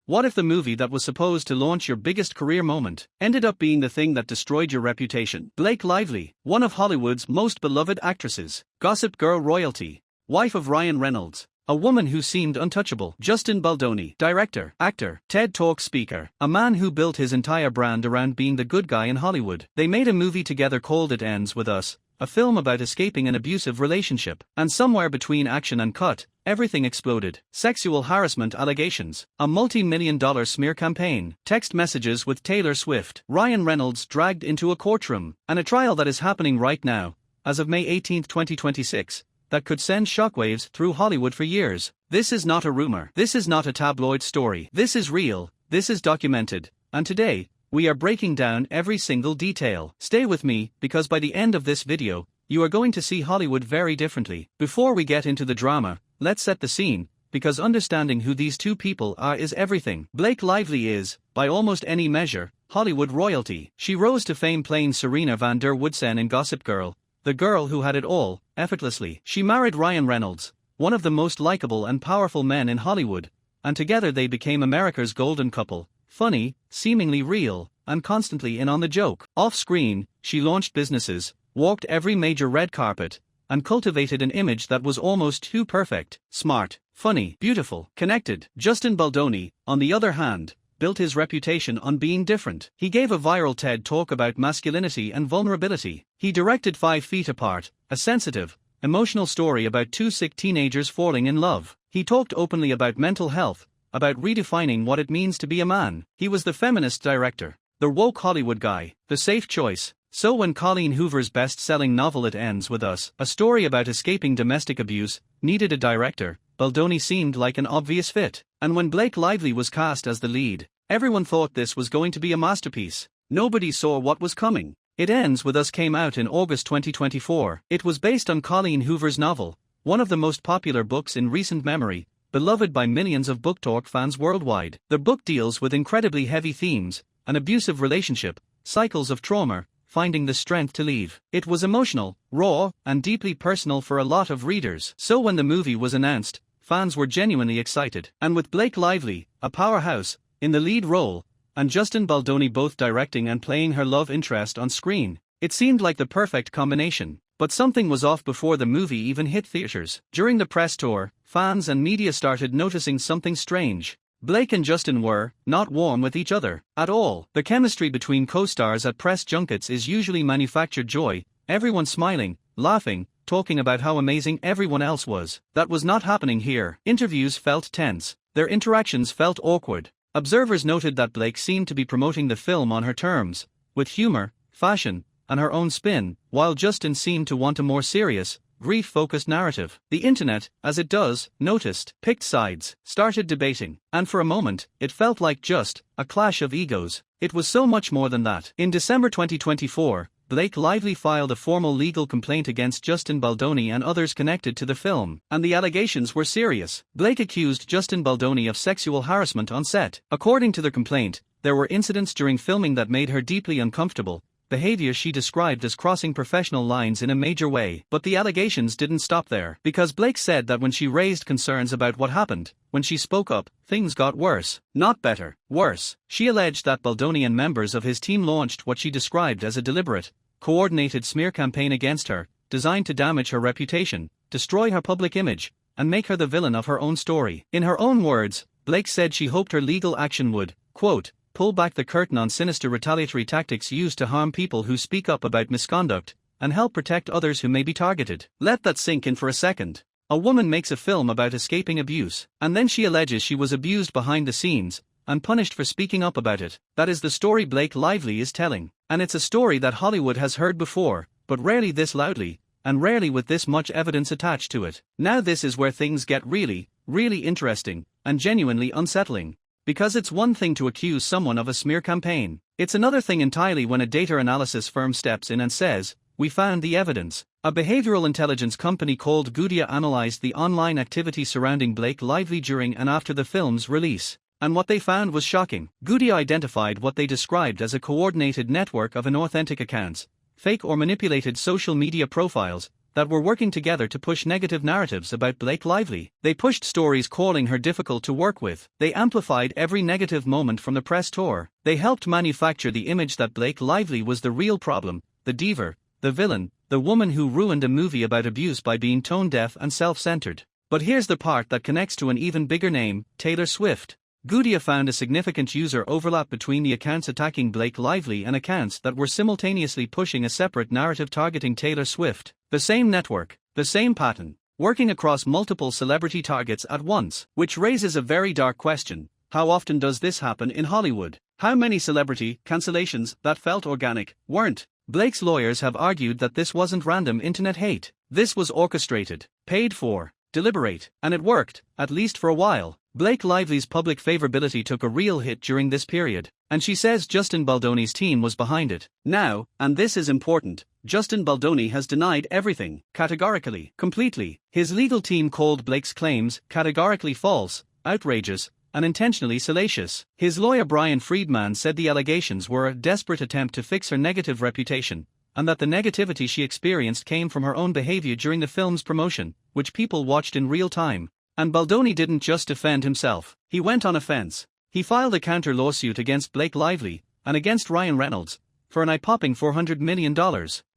What if the movie that was supposed to launch your biggest career moment ended up being the thing that destroyed your reputation? Blake Lively, one of Hollywood's most beloved actresses, Gossip Girl royalty, wife of Ryan Reynolds, a woman who seemed untouchable. Justin Baldoni, director, actor, TED Talk speaker, a man who built his entire brand around being the good guy in Hollywood. They made a movie together called It Ends With Us, a film about escaping an abusive relationship. And somewhere between action and cut, everything exploded. Sexual harassment allegations, a multi-million-dollar smear campaign, text messages with Taylor Swift, Ryan Reynolds dragged into a courtroom, and a trial that is happening right now, as of May 18, 2026. That could send shockwaves through Hollywood for years. This is not a rumor. This is not a tabloid story. This is real. This is documented. And today, we are breaking down every single detail. Stay with me, because by the end of this video, you are going to see Hollywood very differently. Before we get into the drama, let's set the scene, because understanding who these two people are is everything. Blake Lively is, by almost any measure, Hollywood royalty. She rose to fame playing Serena van der Woodsen in Gossip Girl, the girl who had it all, effortlessly. She married Ryan Reynolds, one of the most likable and powerful men in Hollywood, and together they became America's golden couple, funny, seemingly real, and constantly in on the joke. Off-screen, she launched businesses, walked every major red carpet, and cultivated an image that was almost too perfect. Smart, funny, beautiful, connected. Justin Baldoni, on the other hand, built his reputation on being different. He gave a viral TED Talk about masculinity and vulnerability. He directed 5 Feet Apart, a sensitive, emotional story about 2 sick teenagers falling in love. He talked openly about mental health, about redefining what it means to be a man. He was the feminist director, the woke Hollywood guy, the safe choice. So when Colleen Hoover's best-selling novel It Ends With Us, a story about escaping domestic abuse, needed a director, Baldoni seemed like an obvious fit. And when Blake Lively was cast as the lead, everyone thought this was going to be a masterpiece. Nobody saw what was coming. It Ends With Us came out in August 2024. It was based on Colleen Hoover's novel, one of the most popular books in recent memory, beloved by millions of Book Talk fans worldwide. The book deals with incredibly heavy themes: an abusive relationship, cycles of trauma, finding the strength to leave. It was emotional, raw, and deeply personal for a lot of readers. So when the movie was announced, fans were genuinely excited. And with Blake Lively, a powerhouse, in the lead role, and Justin Baldoni both directing and playing her love interest on screen, it seemed like the perfect combination. But something was off before the movie even hit theaters. During the press tour, fans and media started noticing something strange. Blake and Justin were not warm with each other at all. The chemistry between co-stars at press junkets is usually manufactured joy, everyone smiling, laughing, talking about how amazing everyone else was. That was not happening here. Interviews felt tense. Their interactions felt awkward. Observers noted that Blake seemed to be promoting the film on her terms, with humor, fashion, and her own spin, while Justin seemed to want a more serious, grief-focused narrative. The internet, as it does, noticed, picked sides, started debating, and for a moment, it felt like just a clash of egos. It was so much more than that. In December 2024, Blake Lively filed a formal legal complaint against Justin Baldoni and others connected to the film, and the allegations were serious. Blake accused Justin Baldoni of sexual harassment on set. According to the complaint, there were incidents during filming that made her deeply uncomfortable, behavior she described as crossing professional lines in a major way. But the allegations didn't stop there, because Blake said that when she raised concerns about what happened, when she spoke up, things got worse. Not better, worse. She alleged that Baldoni and members of his team launched what she described as a deliberate, coordinated smear campaign against her, designed to damage her reputation, destroy her public image, and make her the villain of her own story. In her own words, Blake said she hoped her legal action would, quote, pull back the curtain on sinister retaliatory tactics used to harm people who speak up about misconduct, and help protect others who may be targeted. Let that sink in for a second. A woman makes a film about escaping abuse, and then she alleges she was abused behind the scenes, and punished for speaking up about it. That is the story Blake Lively is telling. And it's a story that Hollywood has heard before, but rarely this loudly, and rarely with this much evidence attached to it. Now this is where things get really, really interesting, and genuinely unsettling. Because it's one thing to accuse someone of a smear campaign. It's another thing entirely when a data analysis firm steps in and says, we found the evidence. A behavioral intelligence company called Goodia analyzed the online activity surrounding Blake Lively during and after the film's release. And what they found was shocking. Goodia identified what they described as a coordinated network of inauthentic accounts, fake or manipulated social media profiles, that were working together to push negative narratives about Blake Lively. They pushed stories calling her difficult to work with. They amplified every negative moment from the press tour. They helped manufacture the image that Blake Lively was the real problem, the diva, the villain, the woman who ruined a movie about abuse by being tone-deaf and self-centered. But here's the part that connects to an even bigger name, Taylor Swift. Goodia found a significant user overlap between the accounts attacking Blake Lively and accounts that were simultaneously pushing a separate narrative targeting Taylor Swift. The same network, the same pattern, working across multiple celebrity targets at once. Which raises a very dark question: how often does this happen in Hollywood? How many celebrity cancellations that felt organic weren't? Blake's lawyers have argued that this wasn't random internet hate. This was orchestrated, paid for, deliberate, and it worked, at least for a while. Blake Lively's public favorability took a real hit during this period, and she says Justin Baldoni's team was behind it. Now, and this is important, Justin Baldoni has denied everything, categorically, completely. His legal team called Blake's claims categorically false, outrageous, and intentionally salacious. His lawyer Brian Friedman said the allegations were a desperate attempt to fix her negative reputation, and that the negativity she experienced came from her own behavior during the film's promotion, which people watched in real time. And Baldoni didn't just defend himself, he went on offense. He filed a counter-lawsuit against Blake Lively, and against Ryan Reynolds, for an eye-popping $400 million.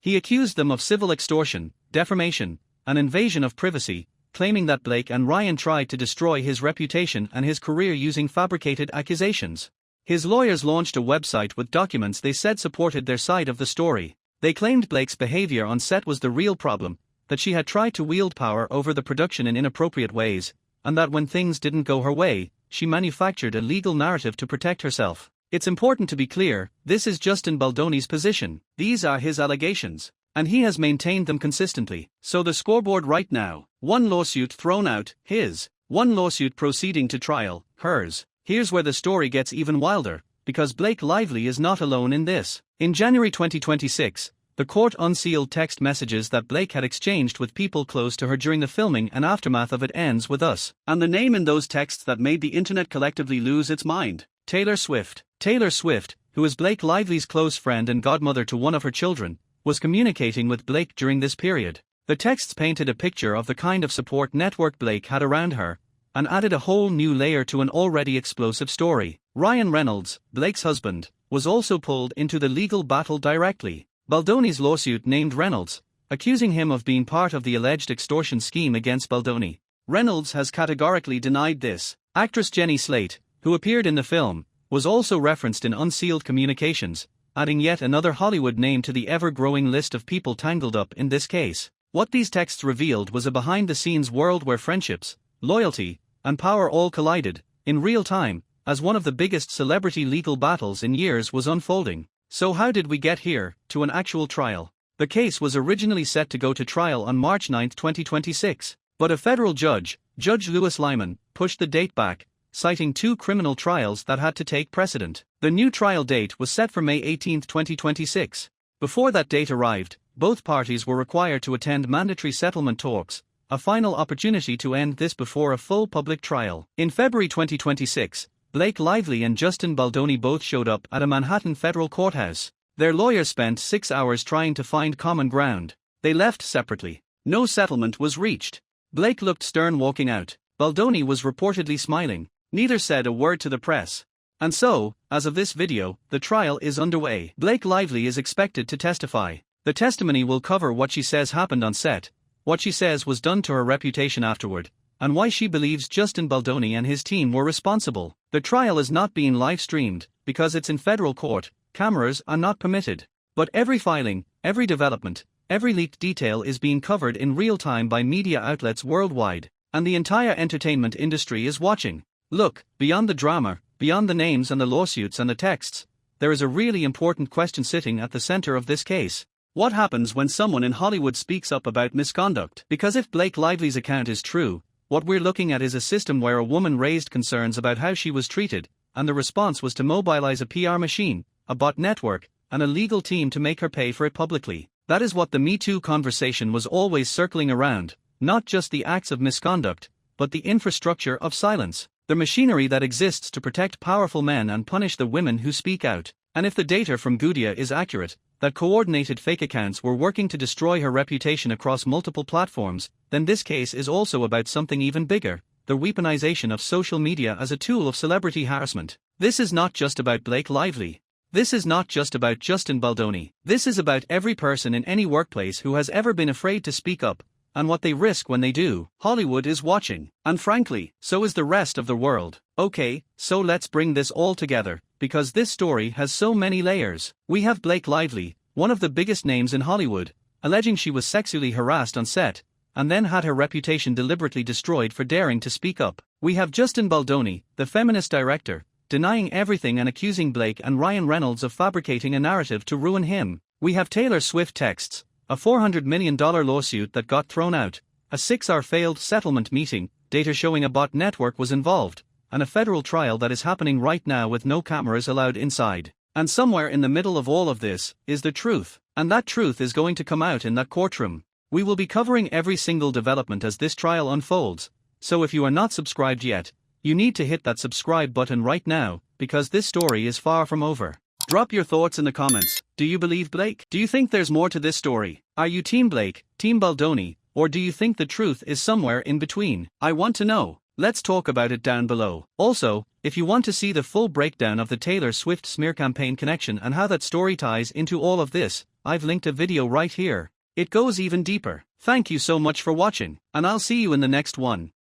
He accused them of civil extortion, defamation, and invasion of privacy, claiming that Blake and Ryan tried to destroy his reputation and his career using fabricated accusations. His lawyers launched a website with documents they said supported their side of the story. They claimed Blake's behavior on set was the real problem, that she had tried to wield power over the production in inappropriate ways, and that when things didn't go her way, she manufactured a legal narrative to protect herself. It's important to be clear, this is Justin Baldoni's position, these are his allegations, and he has maintained them consistently. So the scoreboard right now: one lawsuit thrown out, his; one lawsuit proceeding to trial, hers. Here's where the story gets even wilder, because Blake Lively is not alone in this. In January 2026, the court unsealed text messages that Blake had exchanged with people close to her during the filming and aftermath of It Ends With Us. And the name in those texts that made the internet collectively lose its mind: Taylor Swift. Taylor Swift, who is Blake Lively's close friend and godmother to one of her children, was communicating with Blake during this period. The texts painted a picture of the kind of support network Blake had around her, and added a whole new layer to an already explosive story. Ryan Reynolds, Blake's husband, was also pulled into the legal battle directly. Baldoni's lawsuit named Reynolds, accusing him of being part of the alleged extortion scheme against Baldoni. Reynolds has categorically denied this. Actress Jenny Slate, who appeared in the film, was also referenced in unsealed communications, adding yet another Hollywood name to the ever-growing list of people tangled up in this case. What these texts revealed was a behind-the-scenes world where friendships, loyalty, and power all collided, in real time, as one of the biggest celebrity legal battles in years was unfolding. So how did we get here, to an actual trial? The case was originally set to go to trial on March 9, 2026, but a federal judge, Judge Lewis Lyman, pushed the date back, citing two criminal trials that had to take precedent. The new trial date was set for May 18, 2026. Before that date arrived, both parties were required to attend mandatory settlement talks, a final opportunity to end this before a full public trial. In February 2026, Blake Lively and Justin Baldoni both showed up at a Manhattan federal courthouse. Their lawyers spent 6 hours trying to find common ground. They left separately. No settlement was reached. Blake looked stern walking out. Baldoni was reportedly smiling. Neither said a word to the press. And so, as of this video, the trial is underway. Blake Lively is expected to testify. The testimony will cover what she says happened on set, what she says was done to her reputation afterward, and why she believes Justin Baldoni and his team were responsible. The trial is not being live-streamed, because it's in federal court, cameras are not permitted. But every filing, every development, every leaked detail is being covered in real time by media outlets worldwide, and the entire entertainment industry is watching. Look, beyond the drama, beyond the names and the lawsuits and the texts, there is a really important question sitting at the center of this case. What happens when someone in Hollywood speaks up about misconduct? Because if Blake Lively's account is true, what we're looking at is a system where a woman raised concerns about how she was treated, and the response was to mobilize a PR machine, a bot network, and a legal team to make her pay for it publicly. That is what the Me Too conversation was always circling around, not just the acts of misconduct, but the infrastructure of silence, the machinery that exists to protect powerful men and punish the women who speak out. And if the data from Goodia is accurate, that coordinated fake accounts were working to destroy her reputation across multiple platforms, then this case is also about something even bigger: the weaponization of social media as a tool of celebrity harassment. This is not just about Blake Lively. This is not just about Justin Baldoni. This is about every person in any workplace who has ever been afraid to speak up, and what they risk when they do. Hollywood is watching, and frankly, so is the rest of the world. Okay, so let's bring this all together, because this story has so many layers. We have Blake Lively, one of the biggest names in Hollywood, alleging she was sexually harassed on set, and then had her reputation deliberately destroyed for daring to speak up. We have Justin Baldoni, the feminist director, denying everything and accusing Blake and Ryan Reynolds of fabricating a narrative to ruin him. We have Taylor Swift texts, a $400 million lawsuit that got thrown out, a 6-hour failed settlement meeting, data showing a bot network was involved, and a federal trial that is happening right now with no cameras allowed inside. And somewhere in the middle of all of this is the truth, and that truth is going to come out in that courtroom. We will be covering every single development as this trial unfolds, so if you are not subscribed yet, you need to hit that subscribe button right now, because this story is far from over. Drop your thoughts in the comments. Do you believe Blake? Do you think there's more to this story? Are you Team Blake, Team Baldoni, or do you think the truth is somewhere in between? I want to know. Let's talk about it down below. Also, if you want to see the full breakdown of the Taylor Swift smear campaign connection and how that story ties into all of this, I've linked a video right here. It goes even deeper. Thank you so much for watching, and I'll see you in the next one.